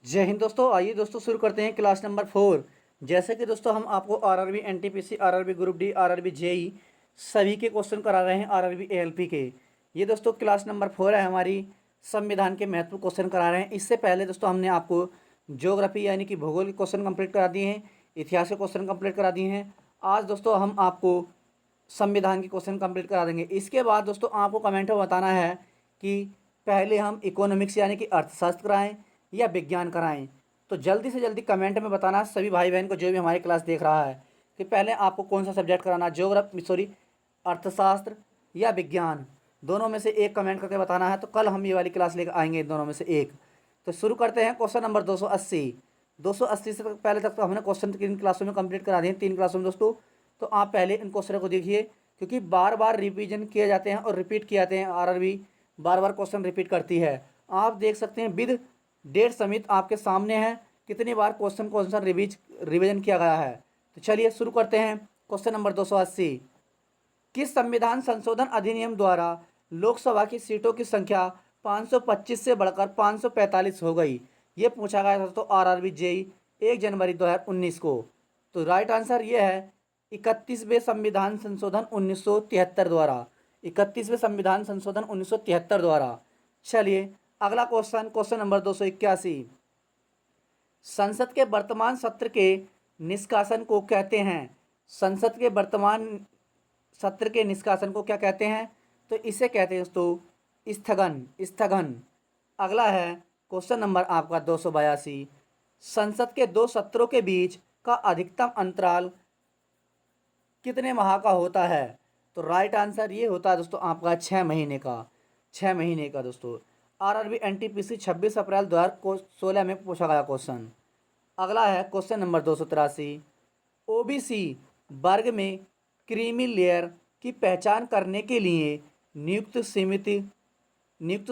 जय हिंद दोस्तों। आइए दोस्तों शुरू करते हैं क्लास नंबर 4। जैसे कि दोस्तों हम आपको RRB NTPC RRB group D RRB JE सभी के क्वेश्चन करा रहे हैं आरआरबी एएलपी के। ये दोस्तों क्लास नंबर 4 है हमारी। संविधान के महत्वपूर्ण क्वेश्चन करा रहे हैं। इससे पहले दोस्तों हमने आपको ज्योग्राफी यानी कि भूगोल के क्वेश्चन कंप्लीट करा दिए हैं, इतिहास के क्वेश्चन कंप्लीट करा दिए हैं। आज दोस्तों हम आपको संविधान के क्वेश्चन कंप्लीट करा देंगे। इसके बाद दोस्तों आपको कमेंट में बताना है कि पहले हम इकोनॉमिक्स यानी कि अर्थशास्त्र कराएं या विज्ञान कराएं। तो जल्दी से जल्दी कमेंट में बताना सभी भाई बहन को जो भी हमारी क्लास देख रहा है कि पहले आपको कौन सा सब्जेक्ट कराना, अर्थशास्त्र या विज्ञान। दोनों में से एक कमेंट करके बताना है। तो कल हम ये वाली क्लास लेकर आएंगे इन दोनों में से एक। तो शुरू करते हैं क्वेश्चन नंबर 280। 280 से पहले तक तो हमने क्वेश्चन तीन क्लासों में कंप्लीट करा दिए, 3 क्लासों में दोस्तों। तो आप पहले इन क्वेश्चनों को देखिए क्योंकि बार बार रिवीजन किए जाते हैं और रिपीट किए जाते हैं। आरआरबी बार बार क्वेश्चन रिपीट करती है। आप देख सकते हैं विद डेट समित आपके सामने है कितनी बार क्वेश्चन रिवीजन किया गया है। तो चलिए शुरू करते हैं। Question number 280। किस संविधान संशोधन अधिनियम द्वारा लोकसभा की सीटों की संख्या 525 से बढ़कर 545 हो गई? ये पूछा गया था तो आरआरबी जेई 1 जनवरी 2019 को। तो राइट आंसर ये है 31वें संविधान संशोधन 1973 द्वारा। 31वें संविधान संशोधन 1973 द्वारा। चलिए अगला क्वेश्चन, क्वेश्चन नंबर 281। संसद के वर्तमान सत्र के निष्कासन को कहते हैं? संसद के वर्तमान सत्र के निष्कासन को क्या कहते हैं? तो इसे कहते हैं दोस्तों स्थगन। स्थगन। अगला है क्वेश्चन नंबर आपका 282। संसद के दो सत्रों के बीच का अधिकतम अंतराल कितने माह का होता है? तो राइट आंसर ये होता है दोस्तों आपका 6 महीने का। 6 महीने का दोस्तों। आरआरबी एनटीपीसी 26 अप्रैल 2016 में पूछा गया क्वेश्चन। अगला है क्वेश्चन नंबर 283। ओबीसी वर्ग में क्रीमी लेयर की पहचान करने के लिए नियुक्त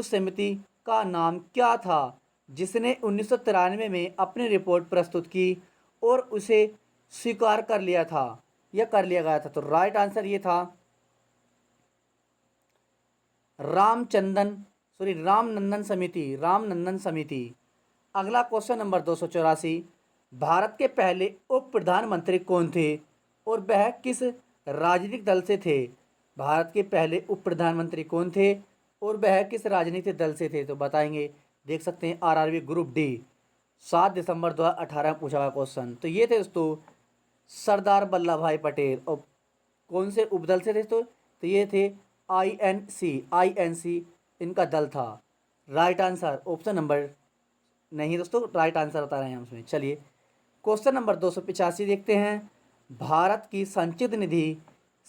समिति का नाम क्या था जिसने 1993 में अपनी रिपोर्ट प्रस्तुत की और उसे स्वीकार कर लिया था या कर लिया गया था? तो राइट आंसर ये था रामनंदन समिति। अगला क्वेश्चन नंबर 284। भारत के पहले उप प्रधानमंत्री कौन थे और वह किस राजनीतिक दल से थे? भारत के पहले उप प्रधानमंत्री कौन थे और वह किस राजनीतिक दल से थे? तो बताएंगे, देख सकते हैं आरआरबी ग्रुप डी 7 दिसंबर 2018 में पूछा गया क्वेश्चन। तो ये थे दोस्तों सरदार वल्लभ भाई पटेल। और कौन से उपदल से थे? तो ये थे आईएनसी इनका दल था। राइट आंसर ऑप्शन नंबर नहीं दोस्तों, राइट आंसर बता रहे हैं हम उसमें। चलिए क्वेश्चन नंबर 285 देखते हैं। भारत की संचित निधि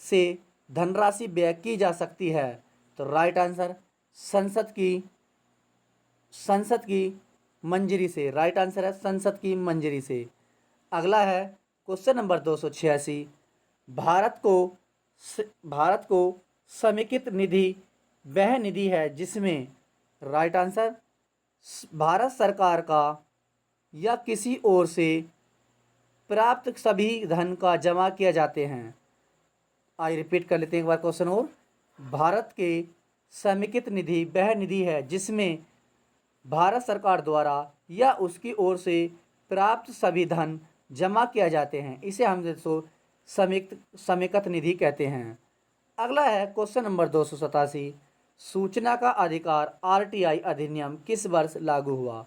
से धनराशि व्यय की जा सकती है? तो राइट आंसर संसद की मंजूरी से। राइट आंसर है संसद की मंजूरी से। अगला है क्वेश्चन नंबर 286। भारत को भारत को समेकित निधि वह निधि है जिसमें राइट आंसर भारत सरकार का या किसी और से प्राप्त सभी धन का जमा किया जाते हैं। आइए रिपीट कर लेते हैं एक बार क्वेश्चन और। भारत के समेकित निधि वह निधि है जिसमें भारत सरकार द्वारा या उसकी ओर से प्राप्त सभी धन जमा किया जाते हैं। इसे हम दोस्तों समेकित निधि कहते हैं। अगला है क्वेश्चन नंबर 287। सूचना का अधिकार आरटीआई अधिनियम किस वर्ष लागू हुआ?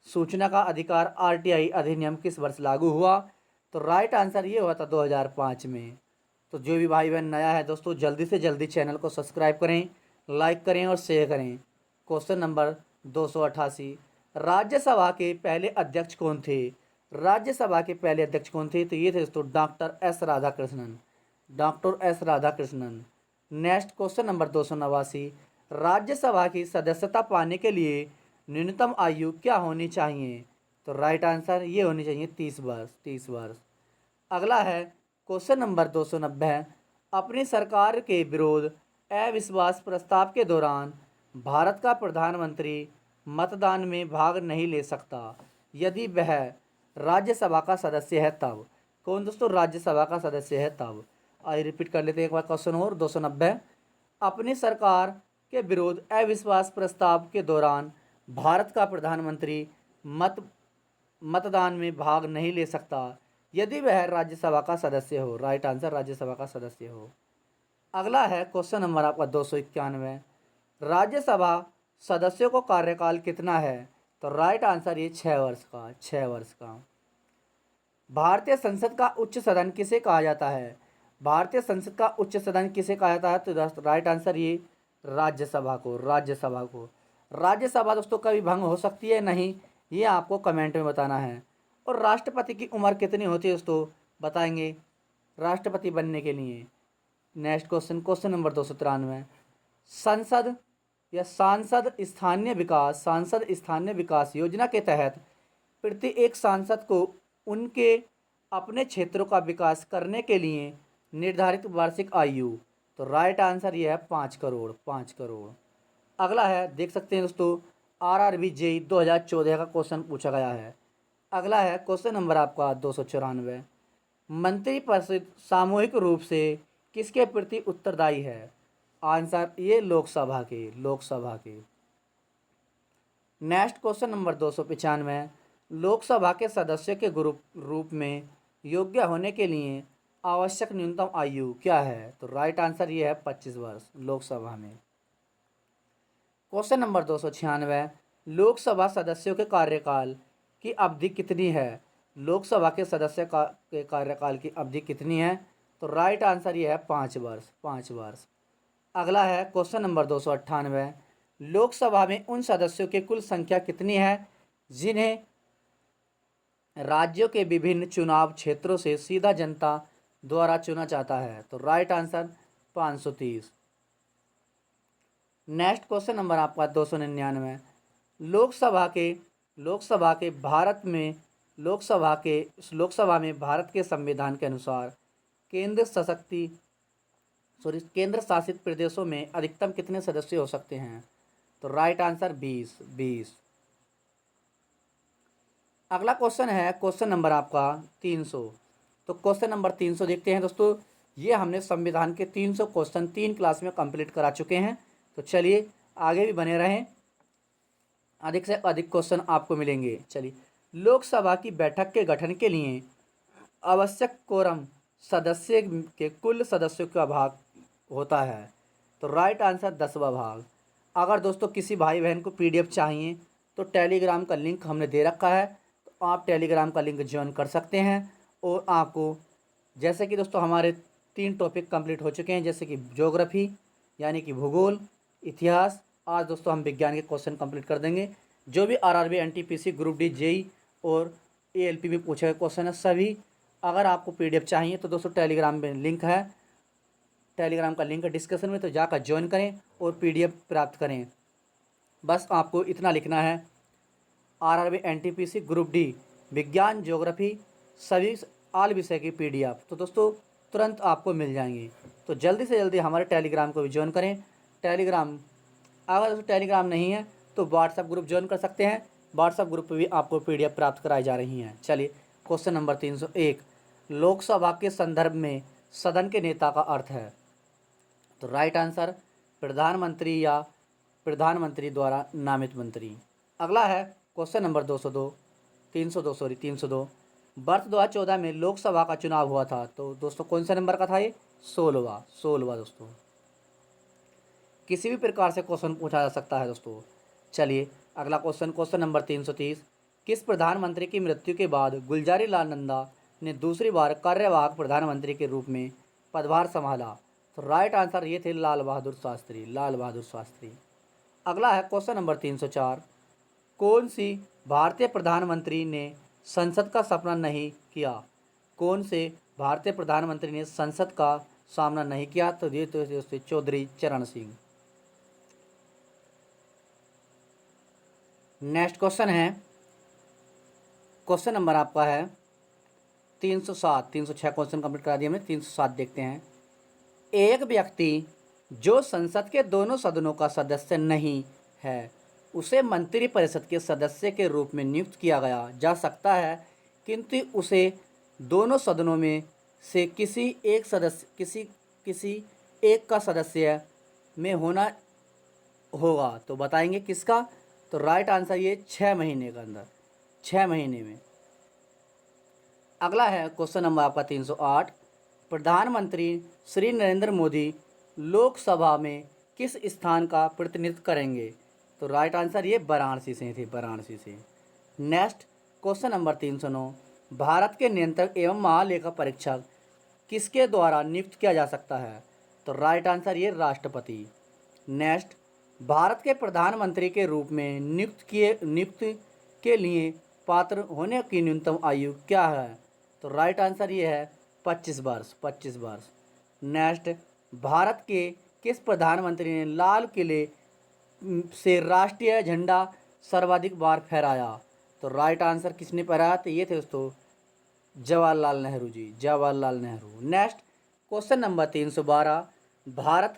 सूचना का अधिकार आरटीआई अधिनियम किस वर्ष लागू हुआ? तो राइट आंसर ये हुआ था 2005 में। तो जो भी भाई बहन नया है दोस्तों जल्दी से जल्दी चैनल को सब्सक्राइब करें, लाइक करें और शेयर करें। Question number 288। राज्यसभा के पहले अध्यक्ष कौन थे? राज्यसभा के पहले अध्यक्ष कौन थे? तो ये थे दोस्तों doctor S Radhakrishnan. Doctor S Radhakrishnan. Next question number 289। Rajya Sabha की सदस्यता पाने के लिए न्यूनतम आयु क्या होनी चाहिए? तो राइट आंसर ये होनी चाहिए 30 वर्ष। 30 वर्ष। अगला है क्वेश्चन नंबर 290। अपनी सरकार के विरोध अविश्वास प्रस्ताव के दौरान भारत का प्रधानमंत्री मतदान में भाग नहीं ले सकता यदि वह राज्यसभा का सदस्य है तब। कौन दोस्तों राज्यसभा का सदस्य है तब? आइए रिपीट कर लेते हैं एक बार क्वेश्चन और। 290। अपनी सरकार के विरोध अविश्वास प्रस्ताव के दौरान भारत का प्रधानमंत्री मतदान में भाग नहीं ले सकता यदि वह राज्यसभा का सदस्य हो। राइट आंसर राज्यसभा का सदस्य हो। अगला है क्वेश्चन नंबर आपका 291, राज्यसभा सदस्यों को कार्यकाल कितना है? तो राइट आंसर ये 6 वर्ष का, 6 वर्ष का। भारतीय संसद का उच्च सदन किसे कहा जाता है? भारतीय संसद का उच्च सदन किसे कहा जाता है? तो राइट आंसर ये राज्यसभा को, राज्यसभा को। राज्यसभा दोस्तों कभी भंग हो सकती है नहीं, ये आपको कमेंट में बताना है। और राष्ट्रपति की उम्र कितनी होती है दोस्तों, बताएंगे राष्ट्रपति बनने के लिए। नेक्स्ट क्वेश्चन, क्वेश्चन नंबर 293, संसद या सांसद स्थानीय विकास योजना के तहत प्रत्येक सांसद को उनके अपने क्षेत्रों का विकास करने के लिए निर्धारित वार्षिक आयु, तो राइट आंसर ये है 5 करोड़, 5 करोड़। अगला है, देख सकते हैं दोस्तों, आरआरबी जेईई 2014 का क्वेश्चन पूछा गया है। अगला है क्वेश्चन नंबर आपका 294, मंत्रिपरिषद सामूहिक रूप से किसके प्रति उत्तरदायी है? आंसर ये लोकसभा के, लोकसभा के। नेक्स्ट क्वेश्चन नंबर 295, लोकसभा के सदस्यों के रूप में योग्य होने के लिए आवश्यक न्यूनतम आयु क्या है? तो राइट आंसर ये है 25 वर्ष लोकसभा में। क्वेश्चन नंबर 296, लोकसभा सदस्यों के कार्यकाल की अवधि कितनी है? लोकसभा के सदस्य के कार्यकाल की अवधि कितनी है? तो राइट आंसर ये है 5 वर्ष, 5 वर्ष। अगला है क्वेश्चन नंबर 298, लोकसभा में उन सदस्यों की कुल संख्या कितनी है जिन्हें राज्यों के विभिन्न चुनाव क्षेत्रों से सीधा जनता द्वारा चुना जाता है? तो right answer 530। Next question number आपका 299, लोकसभा में भारत के संविधान के अनुसार केंद्र शासित प्रदेशों में अधिकतम कितने सदस्य हो सकते हैं? तो राइट आंसर 20। अगला क्वेश्चन है क्वेश्चन नंबर आपका 300। तो क्वेश्चन नंबर 300 देखते हैं दोस्तों। ये हमने संविधान के 300 क्वेश्चन 3 क्लास में कंप्लीट करा चुके हैं। तो चलिए आगे भी बने रहें, अधिक से अधिक क्वेश्चन आपको मिलेंगे। चलिए, लोकसभा की बैठक के गठन के लिए आवश्यक कोरम सदस्य के कुल सदस्यों का भाग होता है? तो राइट आंसर 10वां भाग। अगर दोस्तों किसी भाई बहन को पीडीएफ चाहिए तो टेलीग्राम का लिंक हमने दे रखा है, तो आप टेलीग्राम का लिंक ज्वाइन कर सकते हैं। और आपको जैसे कि दोस्तों हमारे 3 टॉपिक कंप्लीट हो चुके हैं, जैसे कि ज्योग्राफी यानी कि भूगोल, इतिहास। आज दोस्तों हम विज्ञान के क्वेश्चन कंप्लीट कर देंगे। जो भी RRB, NTPC, group D, JE और एएलपी में पूछे गए क्वेश्चन है सभी, अगर आपको पीडीएफ चाहिए तो दोस्तों टेलीग्राम में लिंक है, टेलीग्राम का लिंक है डिस्क्रिप्शन में, तो जाकर ज्वाइन करें और पीडीएफ प्राप्त करें। बस आपको इतना लिखना है, आरआरबी, एनटीपीसी, ग्रुप डी, विज्ञान, ज्योग्राफी, सभी आल विषय की पीडीएफ तो दोस्तों तुरंत आपको मिल जाएंगी। तो जल्दी से जल्दी हमारे टेलीग्राम को भी ज्वाइन करें। टेलीग्राम, अगर टेलीग्राम नहीं है तो व्हाट्सएप ग्रुप ज्वाइन कर सकते हैं। व्हाट्सएप ग्रुप पर भी आपको पीडीएफ प्राप्त कराई जा रही हैं। चलिए, क्वेश्चन नंबर 301, लोकसभा के संदर्भ में सदन के नेता का अर्थ है? तो राइट आंसर प्रधानमंत्री या प्रधानमंत्री द्वारा नामित मंत्री। अगला है क्वेश्चन नंबर 302। वर्ष 2014 में लोकसभा का चुनाव हुआ था, तो दोस्तों कौन सा नंबर का था ये? 16वां दोस्तों। किसी भी प्रकार से क्वेश्चन पूछा जा सकता है दोस्तों। चलिए अगला क्वेश्चन, क्वेश्चन नंबर 330, किस प्रधानमंत्री की मृत्यु के बाद गुलजारी लाल नंदा ने दूसरी बार कार्यवाहक प्रधानमंत्री के रूप में पदभार संभाला? तो राइट आंसर ये थे लाल बहादुर शास्त्री, लाल बहादुर शास्त्री। अगला है क्वेश्चन नंबर 304, कौन सी भारतीय प्रधानमंत्री ने संसद का सामना नहीं किया? कौन से भारतीय प्रधानमंत्री ने संसद का सामना नहीं किया? तो ये तो चौधरी चरण सिंह। नेक्स्ट क्वेश्चन है, क्वेश्चन नंबर आपका है 307। 306 क्वेश्चन कंप्लीट करा दिया हमने, 307 देखते हैं। एक व्यक्ति जो संसद के दोनों सदनों का सदस्य नहीं है उसे मंत्रिपरिषद के सदस्य के रूप में नियुक्त किया गया जा सकता है, किंतु उसे दोनों सदनों में से किसी एक का सदस्य में होना होगा। तो बताएंगे किसका? तो राइट आंसर ये 6 महीने के अंदर, 6 महीने में अगला है क्वेश्चन नंबर आपका 308। प्रधानमंत्री श्री नरेंद्र मोदी लोकसभा में किस स्थान का प्रतिनिधित्व करेंगे? तो राइट आंसर ये वाराणसी से थे, वाराणसी से। Next question number 309। भारत के नियंत्रक एवं महालेखा परीक्षक किसके द्वारा नियुक्त किया जा सकता है? तो राइट आंसर ये राष्ट्रपति। नेक्स्ट, भारत के प्रधानमंत्री के रूप में नियुक्त के लिए पात्र होने की न्यूनतम आयु क्या है? तो राइट आंसर ये है 25 वर्ष, 25 वर्ष। नेक्स्ट, भारत के किस प्रधानमंत्री ने लाल किले से राष्ट्रीय झंडा सर्वाधिक बार फहराया? तो राइट आंसर किसने फहराया? तो ये थे दोस्तों Jawaharlal Nehru ji, Jawaharlal Nehru. Next question number 312। Bharat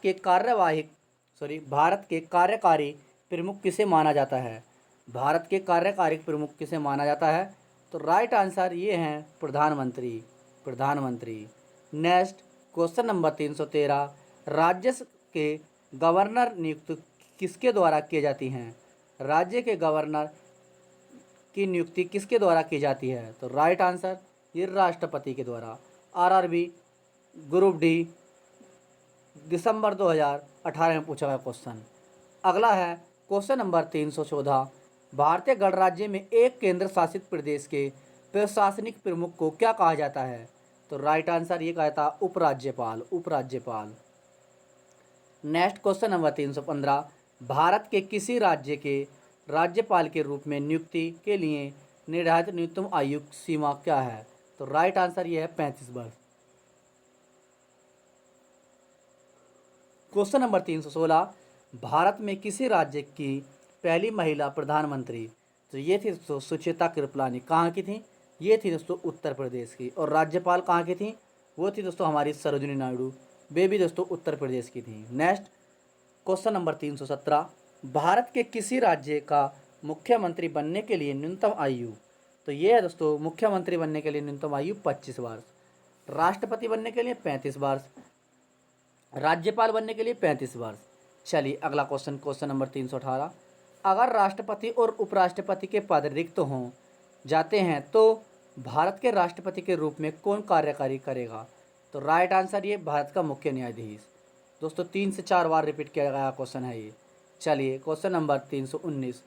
के कार्यकारी प्रमुख किसे माना जाता है? भारत के कार्यकारी प्रमुख किसे माना जाता है? तो राइट आंसर ये हैं प्रधानमंत्री, प्रधानमंत्री। Next question number 313। राज्य के गवर्नर नियुक्त किसके द्वारा की जाती हैं? राज्य के गवर्नर की नियुक्ति किसके द्वारा की जाती है? तो राइट आंसर ये राष्ट्रपति के द्वारा। आरआरबी ग्रुप डी दिसंबर 2018 में पूछा गया क्वेश्चन। अगला है क्वेश्चन नंबर 314। भारतीय गणराज्य में एक केंद्र शासित प्रदेश के प्रशासनिक प्रमुख को क्या कहा जाता है? तो राइट आंसर ये कहा था उपराज्यपाल, उपराज्यपाल। Next question number 315। भारत के किसी राज्य के राज्यपाल के रूप में नियुक्ति के लिए निर्धारित न्यूनतम आयु सीमा क्या है? तो राइट आंसर ये है 35 वर्ष। Question number 316। भारत में किसी राज्य की पहली महिला प्रधानमंत्री? तो ये थी दोस्तों सुचेता कृपलानी। कहाँ की थी? ये थी दोस्तों उत्तर प्रदेश की। और राज्यपाल कहाँ की थी? वो थी दोस्तों हमारी सरोजिनी नायडू, वे भी दोस्तों उत्तर प्रदेश की थी। Next question number 317। भारत के किसी राज्य का मुख्यमंत्री बनने के लिए न्यूनतम आयु? तो ये है दोस्तों मुख्यमंत्री बनने के लिए न्यूनतम आयु 25 वर्ष, राष्ट्रपति बनने के लिए 35 वर्ष, राज्यपाल बनने के लिए 35 वर्ष। चलिए अगला क्वेश्चन, क्वेश्चन नंबर 318। अगर राष्ट्रपति और उपराष्ट्रपति के पद रिक्त हों जाते हैं तो भारत के राष्ट्रपति के रूप में कौन कार्यकारी करेगा? तो राइट आंसर ये भारत का मुख्य न्यायाधीश। दोस्तों 3 से 4 बार रिपीट किया गया क्वेश्चन है ये। चलिए क्वेश्चन नंबर 319।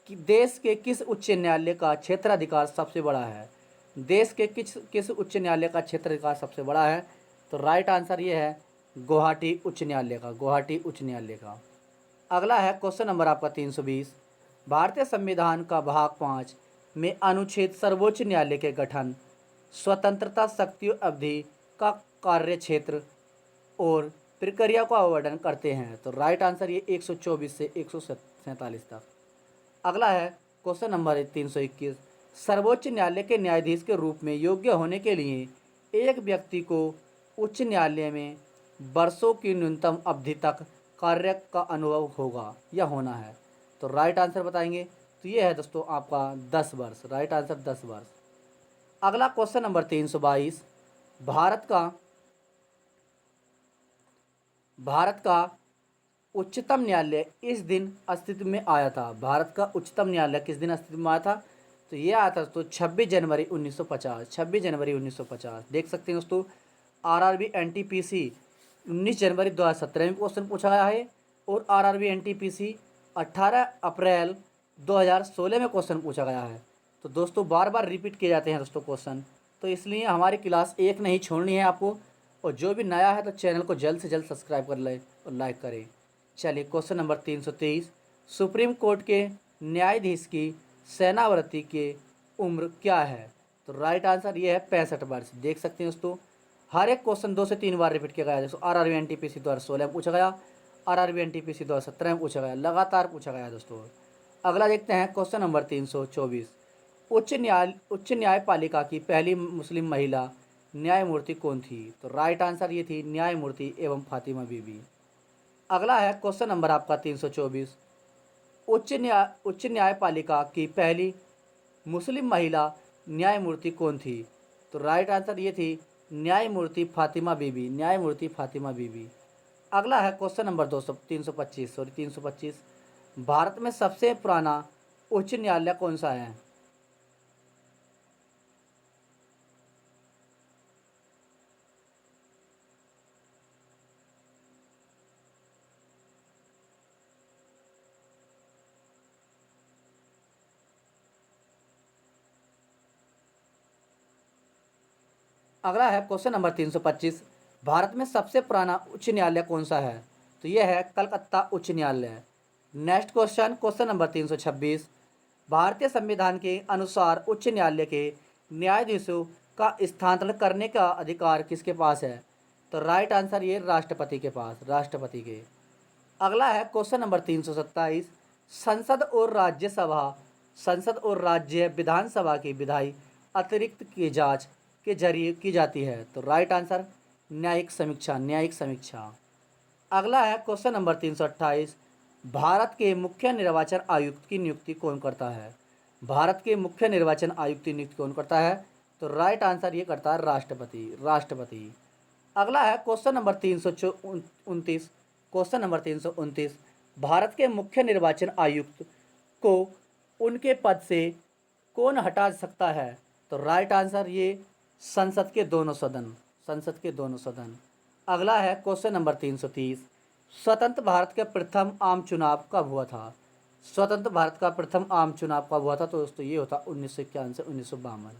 कि देश के किस उच्च न्यायालय का क्षेत्राधिकार सबसे बड़ा है? देश के किस उच्च न्यायालय का क्षेत्राधिकार सबसे बड़ा है? तो राइट आंसर ये है गुवाहाटी उच्च न्यायालय का, गुवाहाटी उच्च न्यायालय का। अगला है क्वेश्चन नंबर आपका 320। भारतीय संविधान का भाग 5 में अनुच्छेद सर्वोच्च न्यायालय के गठन, स्वतंत्रता, शक्ति अवधि का कार्य क्षेत्र और प्रक्रिया का वर्णन करते हैं। तो राइट आंसर ये 124 से 147 तक। अगला है क्वेश्चन नंबर 321। सर्वोच्च न्यायालय के न्यायाधीश के रूप में योग्य होने के लिए एक व्यक्ति को उच्च न्यायालय में वर्षों की न्यूनतम अवधि तक कार्य का अनुभव होगा या होना है? तो राइट आंसर बताएंगे तो ये है दोस्तों आपका 10 वर्ष, राइट आंसर 10 वर्ष। अगला क्वेश्चन नंबर 322। भारत का उच्चतम न्यायालय इस दिन अस्तित्व में आया था? भारत का उच्चतम न्यायालय किस दिन अस्तित्व में आया था? तो ये आया था दोस्तों 26 जनवरी 1950, 26 जनवरी 1950। देख सकते हैं दोस्तों आरआरबी एनटीपीसी 19 जनवरी 2017 में क्वेश्चन पूछा गया है और आरआरबी एनटीपीसी 18 अप्रैल 2016 में क्वेश्चन पूछा गया है। तो दोस्तों बार बार रिपीट किए जाते हैं दोस्तों क्वेश्चन, तो इसलिए हमारी क्लास एक नहीं छोड़नी है आपको। और जो भी नया है तो चैनल को जल्द से जल्द सब्सक्राइब कर लें और लाइक करें। चलिए क्वेश्चन नंबर 323। सुप्रीम कोर्ट के न्यायाधीश की सेवानिवृत्ति की उम्र क्या है? तो राइट आंसर ये है 65 वर्ष। देख सकते हैं दोस्तों हर एक क्वेश्चन 2 से 3 बार रिपीट किया गया है। दोस्तों आरआरबी एनटीपीसी 2016 में पूछा गया, आरआरबी एनटीपीसी 2017 में पूछा गया, लगातार पूछा गया दोस्तों। अगला देखते हैं क्वेश्चन नंबर 324। उच्च न्यायपालिका की पहली मुस्लिम महिला न्यायमूर्ति कौन थी? तो राइट आंसर ये थी न्यायमूर्ति एवं फातिमा बीबी। अगला है क्वेश्चन नंबर आपका 324। उच्च न्यायपालिका की पहली मुस्लिम महिला न्यायमूर्ति कौन थी? तो राइट आंसर ये थी न्यायमूर्ति फातिमा बीबी, न्यायमूर्ति फातिमा बीबी। अगला है क्वेश्चन नंबर 325। भारत में सबसे पुराना उच्च न्यायालय कौन सा है? अगला है क्वेश्चन नंबर 325, भारत में सबसे पुराना उच्च न्यायालय कौन सा है? तो यह है कलकत्ता उच्च न्यायालय। नेक्स्ट क्वेश्चन, क्वेश्चन नंबर 326, भारतीय संविधान के अनुसार उच्च न्यायालय के न्यायाधीशों का स्थानांतरण करने का अधिकार किसके पास है? तो राइट आंसर ये राष्ट्रपति के पास, राष्ट्रपति के। अगला है क्वेश्चन नंबर 327, संसद और राज्य विधानसभा की विधायी अतिरिक्त की जांच के जरिए की जाती है। तो राइट आंसर न्यायिक समीक्षा, न्यायिक समीक्षा। अगला है क्वेश्चन नंबर 328, भारत के मुख्य निर्वाचन आयुक्त की नियुक्ति कौन करता है? भारत के मुख्य निर्वाचन आयुक्त की नियुक्ति कौन करता है? तो राइट आंसर ये करता है राष्ट्रपति, राष्ट्रपति। अगला है question number 329, question number 329, Bharat के मुख्य निर्वाचन आयुक्त को उनके पद से कौन हटा सकता है? तो राइट आंसर ये संसद के दोनों सदन, संसद के दोनों सदन। अगला है क्वेश्चन नंबर 330, स्वतंत्र भारत का प्रथम आम चुनाव कब हुआ था? स्वतंत्र भारत का प्रथम आम चुनाव कब हुआ था? तो दोस्तों ये होता 1951 से 1952।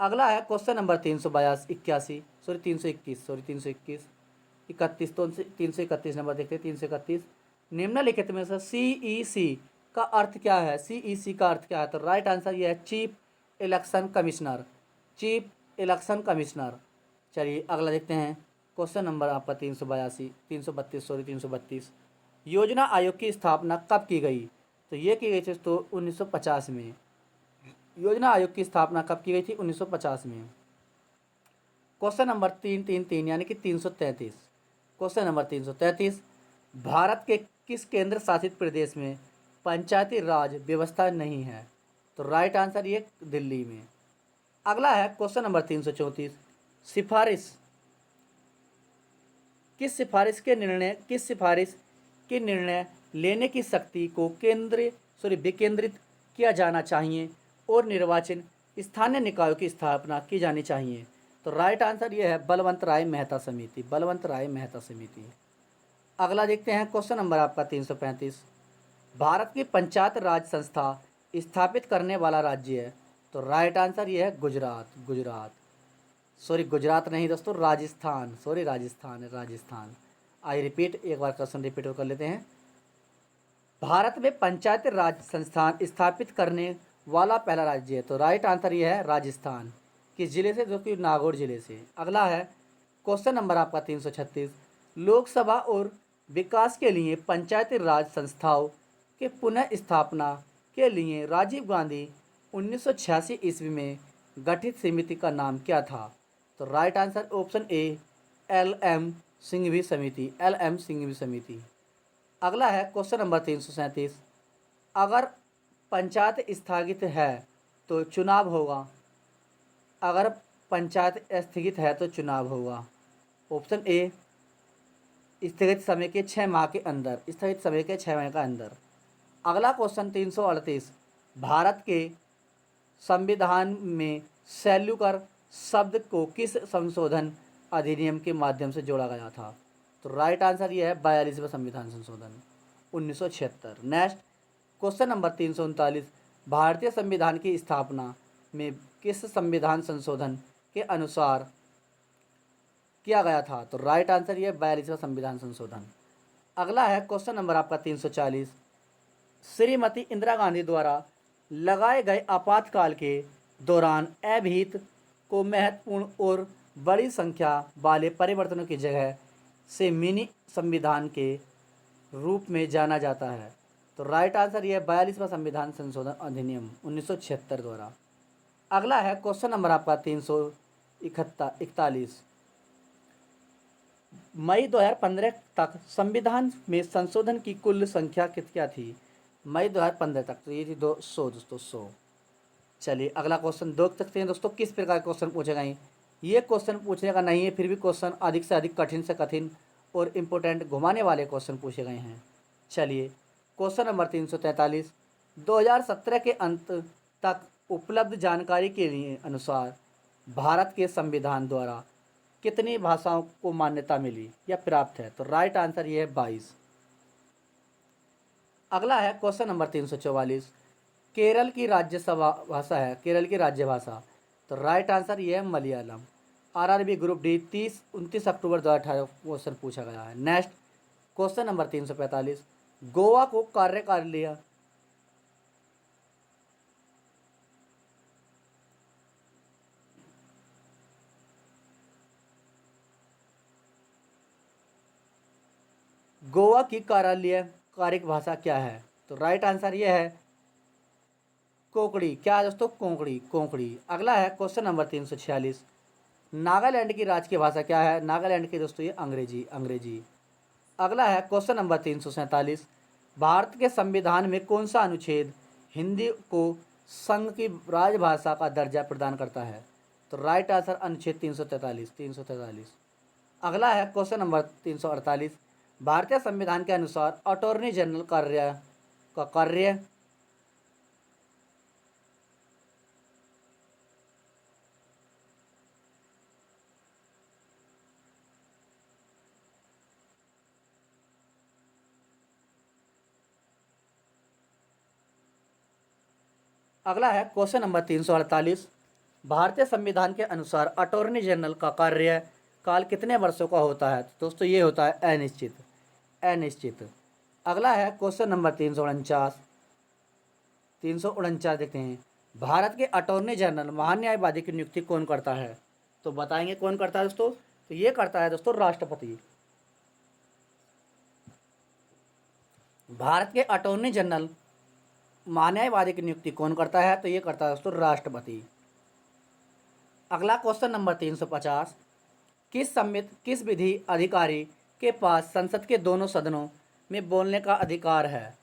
अगला है क्वेश्चन नंबर 321 इकतीस, तो 331 नंबर देखते हैं। 331, निम्नलिखित में से CEC का अर्थ क्या है? CEC का अर्थ क्या है? तो राइट आंसर ये है chief election commissioner, chief election commissioner. चलिए अगला देखते हैं क्वेश्चन नंबर आपका 332, योजना आयोग की स्थापना कब की गई? तो ये की गई थी तो 1950 में। योजना आयोग की स्थापना कब की गई थी? 1950 में। क्वेश्चन नंबर 333 यानी कि 333, क्वेश्चन नंबर 333, भारत के किस केंद्र शासित प्रदेश में पंचायती राज व्यवस्था नहीं है? तो राइट आंसर ये दिल्ली में। अगला है क्वेश्चन नंबर 334, सिफारिश किस सिफारिश के निर्णय लेने की शक्ति को विकेंद्रित किया जाना चाहिए और निर्वाचन स्थानीय निकायों की स्थापना की जानी चाहिए? तो राइट आंसर ये है बलवंत राय मेहता समिति, बलवंत राय मेहता समिति। अगला देखते हैं क्वेश्चन नंबर आपका 335, भारत की पंचायत राज संस्था स्थापित करने वाला राज्य है? तो राइट आंसर ये है गुजरात, गुजरात नहीं दोस्तों, राजस्थान, राजस्थान। आई रिपीट, एक बार क्वेश्चन रिपीट कर लेते हैं। भारत में पंचायत राज संस्थान स्थापित करने वाला पहला राज्य है? तो राइट आंसर ये है राजस्थान। किस जिले से? जो कि नागौर जिले से। अगला है क्वेश्चन नंबर आपका 336, लोकसभा और विकास के लिए पंचायती राज संस्थाओं के पुनः स्थापना के लिए राजीव गांधी 1986 ईस्वी में गठित समिति का नाम क्या था? तो right answer option A LM Singhvi समिति, LM सिंघवी समिति। अगला है क्वेश्चन नंबर 337, अगर पंचायत स्थगित है तो चुनाव होगा? अगर पंचायत स्थगित है तो चुनाव होगा। ऑप्शन ए स्थगित समय के 6 माह के अंदर, स्थगित समय के 6 माह के अंदर। अगला क्वेश्चन 338, भारत के संविधान में सेल्युलर शब्द को किस संशोधन अधिनियम के माध्यम से जोड़ा गया था? तो राइट आंसर ये है 42वां संविधान संशोधन 1976। नेक्स्ट क्वेश्चन नंबर 339, भारतीय संविधान की स्थापना में किस संविधान संशोधन के अनुसार किया गया था? तो राइट आंसर ये 42वां संविधान संशोधन। अगला है क्वेश्चन नंबर आपका 340, श्रीमती इंदिरा गांधी द्वारा लगाए गए आपातकाल के दौरान अभिहित को महत्वपूर्ण और बड़ी संख्या वाले परिवर्तनों की जगह से मिनी संविधान के रूप में जाना जाता है? तो राइट आंसर ये है 42वां संविधान संशोधन अधिनियम 1976 द्वारा। अगला है क्वेश्चन नंबर आपका 341, मई 2015 तक संविधान में संशोधन की कुल संख्या क्या थी? मई 2015 तक तो ये थी 200 दोस्तों, 100। चलिए अगला क्वेश्चन देख सकते हैं दोस्तों किस प्रकार के क्वेश्चन पूछे गए हैं। ये क्वेश्चन पूछने का नहीं है, फिर भी क्वेश्चन अधिक से अधिक कठिन से कठिन और इम्पोर्टेंट घुमाने वाले क्वेश्चन पूछे गए हैं। चलिए क्वेश्चन नंबर 343, 2017 के अंत तक उपलब्ध जानकारी के लिए अनुसार भारत के संविधान द्वारा कितनी भाषाओं को मान्यता मिली या प्राप्त है? तो राइट आंसर ये है 22। अगला है क्वेश्चन नंबर 344, केरल की राज्यसभा भाषा है, केरल की राज्य भाषा? तो राइट आंसर ये है मलयालम। आरआरबी ग्रुप डी 29 अक्टूबर 2018 क्वेश्चन पूछा गया है। नेक्स्ट क्वेश्चन नंबर 345, गोवा को कार्यकारिणी गोवा की कार्यालय कारिक भाषा क्या है? तो राइट आंसर ये है कोंकणी। क्या है दोस्तों? कोंकणी, कोंकणी। अगला है क्वेश्चन नंबर 346, नागालैंड की राजकीय भाषा क्या है? नागालैंड की दोस्तों ये अंग्रेजी, अंग्रेजी। अगला है क्वेश्चन नंबर 347, भारत के संविधान में कौन सा अनुच्छेद हिंदी को संघ की राजभाषा का दर्जा प्रदान करता है? तो राइट आंसर अनुच्छेद 343, 343। अगला है क्वेश्चन नंबर 348, भारतीय संविधान के अनुसार अटॉर्नी जनरल कार्य का कार्य अगला है क्वेश्चन नंबर 348, भारतीय संविधान के अनुसार अटॉर्नी जनरल का कार्यकाल कितने वर्षों का होता है? तो दोस्तों ये होता है अनिश्चित, अनिश्चित। अगला है क्वेश्चन नंबर 349, 349 देखते हैं, भारत के अटॉर्नी जनरल महान्यायवादी की नियुक्ति कौन करता है? तो बताएंगे कौन करता है दोस्तों? तो ये करता है दोस्तों राष्ट्रपति। भारत के अटॉर्नी जनरल महान्यायवादी की नियुक्ति कौन करता है? तो ये करता है दोस्तों राष्ट्रपति। अगला क्वेश्चन नंबर 350, किस विधि अधिकारी के पास संसद के दोनों सदनों में बोलने का अधिकार है?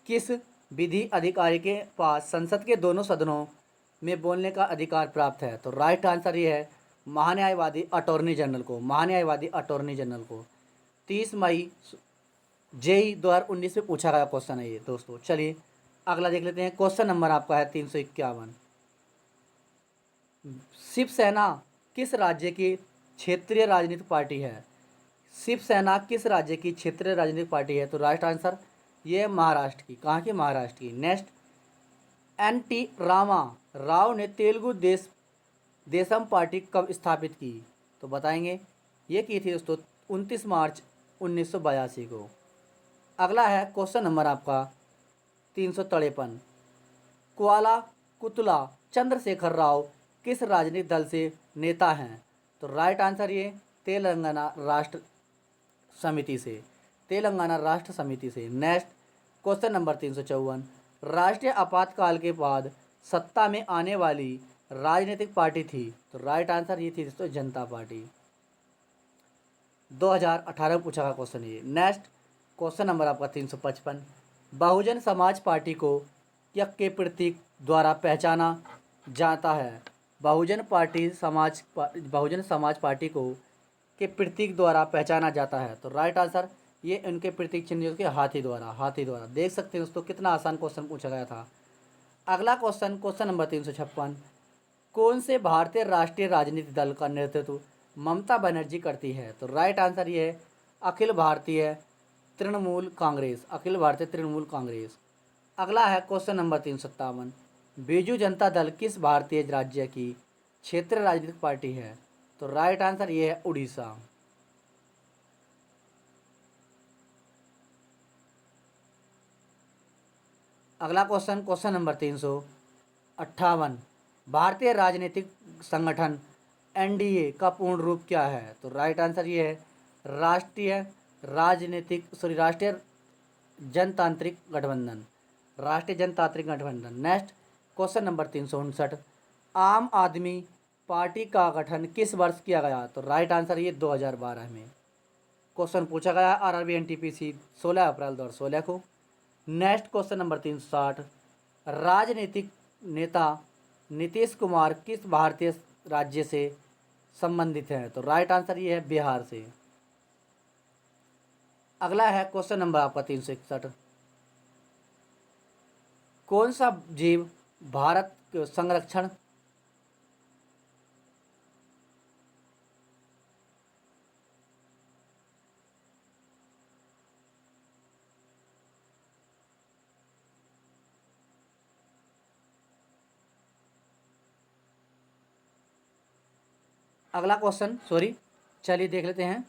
किस विधि अधिकारी के पास संसद के दोनों सदनों में बोलने का अधिकार प्राप्त है? तो राइट आंसर ये है महान्यायवादी अटॉर्नी जनरल को, महान्यायवादी अटॉर्नी जनरल को। 30 मई जेई 2019 में पूछा गया क्वेश्चन है ये दोस्तों। चलिए अगला देख लेते हैं। क्वेश्चन नंबर आपका है 351, शिवसेना किस राज्य की क्षेत्रीय राजनीतिक पार्टी है? शिवसेना किस राज्य की क्षेत्रीय राजनीतिक पार्टी है? तो राइट आंसर ये महाराष्ट्र की। कहाँ की? महाराष्ट्र की। Next, NT. रामा राव ने तेलुगु देशम पार्टी कब स्थापित की? तो बताएंगे। ये की थी दोस्तों 29 मार्च 1982 को। अगला है क्वेश्चन नंबर आपका 353, क्वाला कुतला चंद्रशेखर राव किस राजनीतिक दल से नेता हैं? तो राइट आंसर ये तेलंगाना राष्ट्र समिति से, तेलंगाना राष्ट्र समिति से। नेक्स्ट क्वेश्चन नंबर 354, राष्ट्रीय आपातकाल के बाद सत्ता में आने वाली राजनीतिक पार्टी थी? तो राइट आंसर ये थी दोस्तों जनता पार्टी। 2018 में पूछा गया क्वेश्चन ये। नेक्स्ट क्वेश्चन नंबर आपका 355, बहुजन समाज पार्टी को क्या के प्रतीक द्वारा पहचाना जाता है? बहुजन समाज पार्टी को के प्रतीक द्वारा पहचाना जाता है? तो राइट आंसर ये उनके प्रतीक चिन्ह के हाथी द्वारा, हाथी द्वारा। देख सकते हैं दोस्तों कितना आसान क्वेश्चन पूछा गया था। अगला क्वेश्चन, क्वेश्चन नंबर 356, कौन से भारतीय राष्ट्रीय राजनीतिक दल का नेतृत्व ममता बनर्जी करती है? तो राइट आंसर ये है अखिल भारतीय तृणमूल कांग्रेस, अखिल भारतीय तृणमूल कांग्रेस। अगला है क्वेश्चन नंबर 357, बीजू जनता दल किस भारतीय राज्य की क्षेत्रीय राजनीतिक पार्टी है? तो राइट आंसर ये है उड़ीसा। अगला क्वेश्चन, क्वेश्चन नंबर 358, भारतीय राजनीतिक संगठन एनडीए का पूर्ण रूप क्या है? तो राइट आंसर ये है राष्ट्रीय जनतांत्रिक गठबंधन, राष्ट्रीय जनतांत्रिक गठबंधन। नेक्स्ट क्वेश्चन नंबर 359, आम आदमी पार्टी का गठन किस वर्ष किया गया? तो राइट आंसर ये 2012 में क्वेश्चन पूछा गया आरआरबी एनटीपीसी 16 अप्रैल 2016 को। नेक्स्ट क्वेश्चन नंबर 360, राजनीतिक नेता नीतीश कुमार किस भारतीय राज्य से संबंधित है? तो राइट आंसर ये है बिहार से। अगला है क्वेश्चन नंबर आपका 361, कौन सा जीव भारत के संरक्षण अगला क्वेश्चन, सॉरी, चलिए देख लेते हैं।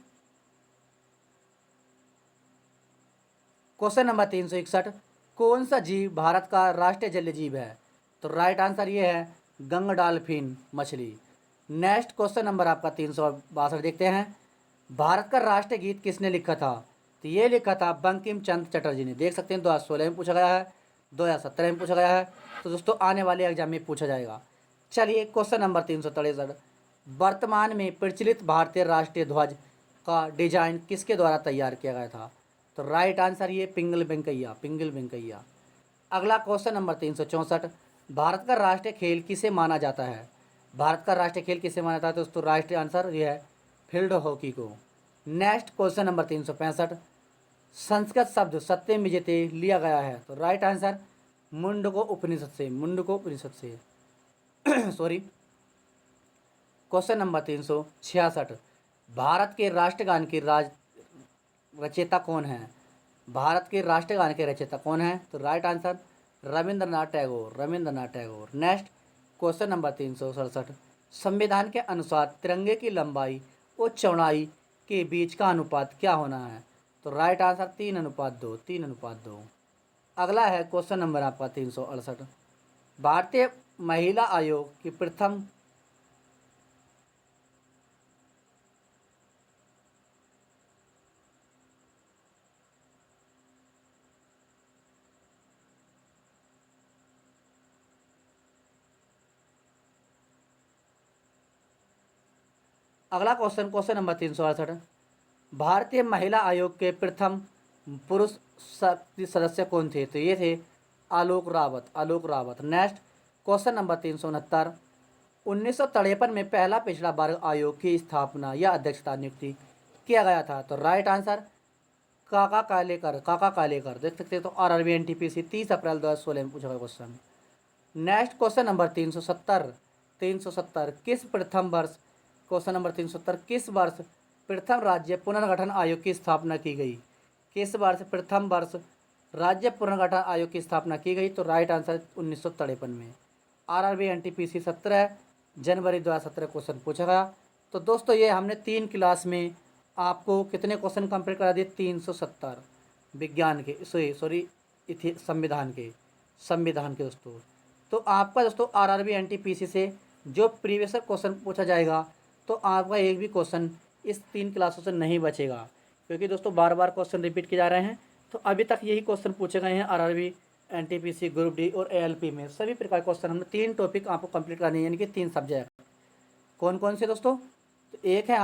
क्वेश्चन नंबर 361, कौन सा जीव भारत का राष्ट्रीय जलीय जीव है? तो राइट आंसर ये है गंगा डॉल्फिन मछली। नेक्स्ट क्वेश्चन नंबर आपका 362 देखते हैं। भारत का राष्ट्रीय गीत किसने लिखा था? तो ये लिखा था बंकिम चंद्र चटर्जी ने। देख सकते हैं 2016 में पूछा गया है, 2017 में पूछा गया है, तो दोस्तों आने वाले एग्जाम में पूछा जाएगा। चलिए क्वेश्चन नंबर 363, वर्तमान में प्रचलित भारतीय राष्ट्रीय ध्वज का डिजाइन किसके द्वारा तैयार किया गया था? तो राइट आंसर ये पिंगल वेंकैया। अगला क्वेश्चन नंबर 364, भारत का राष्ट्रीय खेल किसे माना जाता है? भारत का राष्ट्रीय खेल किसे माना जाता है? तो दोस्तों राष्ट्रीय आंसर ये है फील्ड हॉकी को। नेक्स्ट क्वेश्चन नंबर 365, संस्कृत शब्द सत्यम विजयते लिया गया है? तो राइट आंसर मुंडको उपनिषद से सॉरी। क्वेश्चन नंबर 366, भारत के राष्ट्रगान की रचयिता कौन है? भारत के राष्ट्रगान के रचयिता कौन है? तो right answer Rabindranath Tagore. Next question number 367, संविधान के अनुसार तिरंगे की लंबाई और चौड़ाई के बीच का अनुपात क्या होना है? तो राइट आंसर 3:2। अगला है क्वेश्चन नंबर आपका 368, भारतीय महिला आयोग की प्रथम अगला क्वेश्चन नंबर 368, भारतीय महिला आयोग के प्रथम पुरुष सदस्य कौन थे? तो ये थे आलोक रावत। नेक्स्ट क्वेश्चन नंबर 369, 1953 में पहला पिछड़ा वर्ग आयोग की स्थापना या अध्यक्षता नियुक्ति किया गया था? तो राइट आंसर काका कालेकर। देख सकते हैं तो आरआरबी एनटीपीसी 30 अप्रैल 2016 में पूछा गया क्वेश्चन। नेक्स्ट क्वेश्चन नंबर 370, किस प्रथम वर्ष क्वेश्चन नंबर 370, किस वर्ष प्रथम राज्य पुनर्गठन आयोग की स्थापना की गई? किस वर्ष प्रथम वर्ष राज्य पुनर्गठन आयोग की स्थापना की गई? तो राइट आंसर 1953 में। आरआरबी एनटीपीसी 17 जनवरी 2017 क्वेश्चन पूछा गया। तो दोस्तों ये हमने 3 क्लास में आपको कितने क्वेश्चन कंप्लीट करा दिए? 370 विज्ञान के, सॉरी संविधान के दोस्तों। तो आपका दोस्तों आरआरबी एनटीपीसी से जो प्रीवियस क्वेश्चन पूछा जाएगा तो आपका एक भी क्वेश्चन इस 3 क्लासों से नहीं बचेगा, क्योंकि दोस्तों बार बार क्वेश्चन रिपीट किए जा रहे हैं। तो अभी तक यही क्वेश्चन पूछे गए हैं आरआरबी एनटीपीसी ग्रुप डी और एएलपी में। सभी प्रकार क्वेश्चन हमने 3 टॉपिक आपको कंप्लीट करने हैं, यानी कि 3 सब्जेक्ट। कौन कौन से दोस्तों? तो एक है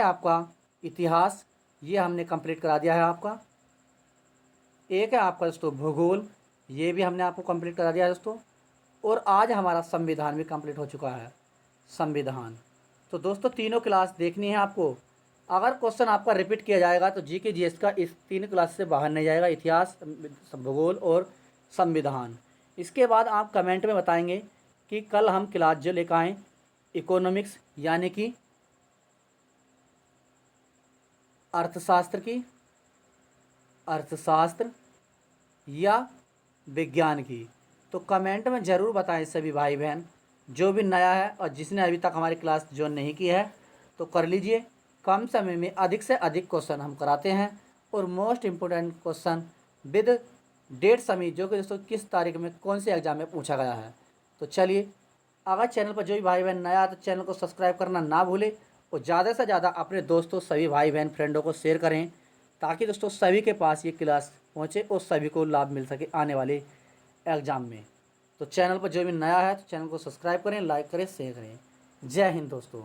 आपका इतिहास, ये हमने कंप्लीट करा दिया है आपका। एक है आपका दोस्तों भूगोल, ये भी हमने आपको कंप्लीट करा दिया है दोस्तों। और आज हमारा संविधान भी कंप्लीट हो चुका है, संविधान। तो दोस्तों तीनों क्लास देखनी है आपको। अगर क्वेश्चन आपका रिपीट किया जाएगा तो जीके जीएस का इस 3 क्लास से बाहर नहीं जाएगा, इतिहास, भूगोल और संविधान। इसके बाद आप कमेंट में बताएंगे कि कल हम क्लास जो लेकर आएँ इकोनॉमिक्स यानी कि अर्थशास्त्र या विज्ञान की। तो कमेंट में ज़रूर बताएं सभी भाई बहन। जो भी नया है और जिसने अभी तक हमारी क्लास ज्वाइन नहीं की है तो कर लीजिए। कम समय में अधिक से अधिक क्वेश्चन हम कराते हैं और most important question with date समय, जो कि दोस्तों किस तारीख में कौन से एग्जाम में पूछा गया है। तो चलिए, अगर चैनल पर जो भी भाई बहन नया है तो चैनल को सब्सक्राइब करना ना भूलें और ज़्यादा से ज़्यादा अपने दोस्तों सभी भाई बहन फ्रेंडों को शेयर करें, ताकि दोस्तों सभी के पास ये क्लास पहुँचे और सभी को लाभ मिल सके आने वाले एग्ज़ाम में। तो चैनल पर जो भी नया है तो चैनल को सब्सक्राइब करें, लाइक करें, शेयर करें। जय हिंद दोस्तों।